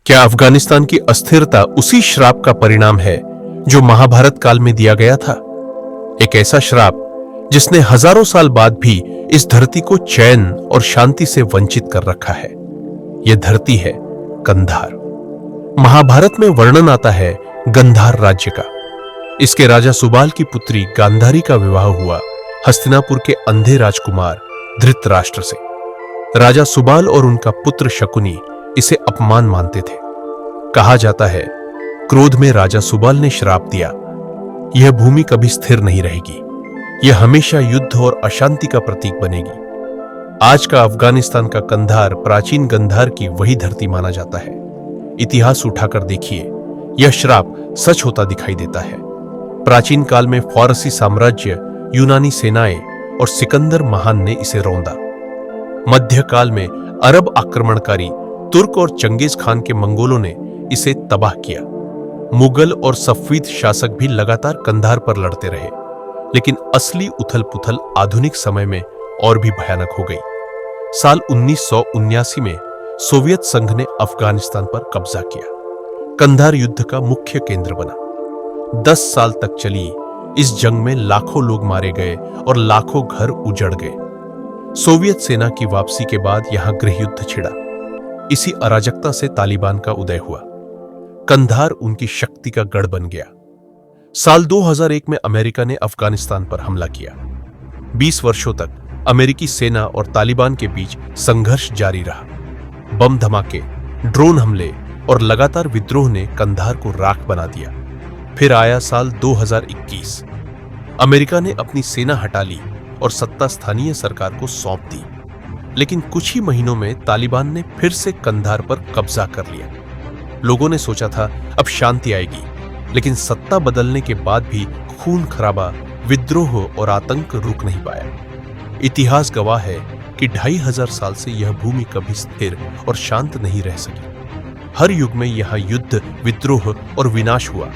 क्या अफगानिस्तान की अस्थिरता उसी श्राप का परिणाम है जो महाभारत काल में दिया गया था? एक ऐसा श्राप जिसने हजारों साल बाद भी इस धरती को चैन और शांति से वंचित कर रखा है। यह धरती है कंधार। महाभारत में वर्णन आता है गंधार राज्य का। इसके राजा सुबाल की पुत्री गांधारी का विवाह हुआ हस्तिनापुर के अंधे राजकुमार धृतराष्ट्र से। राजा सुबाल और उनका पुत्र शकुनी इसे अपमान मानते थे। कहा जाता है, क्रोध में राजा सुबाल ने श्राप दिया, यह भूमि कभी स्थिर नहीं रहेगी, यह हमेशा युद्ध और अशांति का प्रतीक बनेगी। आज का अफगानिस्तान का कंधार प्राचीन गंधार की वही धरती माना जाता है। इतिहास उठाकर देखिए, यह श्राप सच होता दिखाई देता है। प्राचीन काल में फारसी साम्राज्य, यूनानी सेनाएं और सिकंदर महान ने इसे रौंदा। मध्यकाल में अरब आक्रमणकारी तुर्क और चंगेज खान के मंगोलों ने इसे तबाह किया। मुगल और सफवीद शासक भी लगातार कंधार पर लड़ते रहे, लेकिन असली उथल पुथल आधुनिक समय में और भी भयानक हो गई। साल 1979 में सोवियत संघ ने अफगानिस्तान पर कब्जा किया। कंधार युद्ध का मुख्य केंद्र बना। 10 साल तक चली इस जंग में लाखों लोग मारे गए और लाखों घर उजड़ गए। सोवियत सेना की वापसी के बाद यहां गृह युद्ध छिड़ा। इसी अराजकता से तालिबान का उदय हुआ। कंधार उनकी शक्ति का गढ़ बन गया। साल 2001 में अमेरिका ने अफगानिस्तान पर हमला किया। 20 वर्षों तक अमेरिकी सेना और तालिबान के बीच संघर्ष जारी रहा। बम धमाके, ड्रोन हमले और लगातार विद्रोह ने कंधार को राख बना दिया। फिर आया साल 2021। अमेरिका ने अपनी सेना हटा ली और सत्ता स्थानीय सरकार को सौंप दी। लेकिन कुछ ही महीनों में तालिबान ने फिर से कंधार पर कब्जा कर लिया। लोगों ने सोचा था अब शांति आएगी, लेकिन सत्ता बदलने के बाद भी खून खराबा, विद्रोह और आतंक रुक नहीं पाया। इतिहास गवाह है कि 2500 साल से यह भूमि कभी स्थिर और शांत नहीं रह सकी। हर युग में यहां युद्ध, विद्रोह और विनाश हुआ।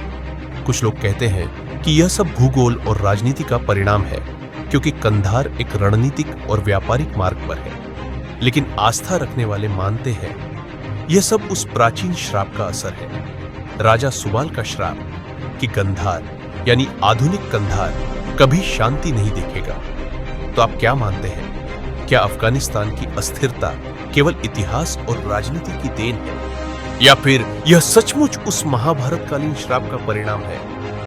कुछ लोग कहते हैं कि यह सब भूगोल और राजनीति का परिणाम है, क्योंकि कंधार एक रणनीतिक और व्यापारिक मार्ग पर है। लेकिन आस्था रखने वाले मानते हैं यह सब उस प्राचीन श्राप का असर है, राजा सुबाल का श्राप कि गंधार यानी आधुनिक कंधार कभी शांति नहीं देखेगा। तो आप क्या मानते हैं? क्या अफगानिस्तान की अस्थिरता केवल इतिहास और राजनीति की देन है, या फिर यह सचमुच उस महाभारतकालीन श्राप का परिणाम है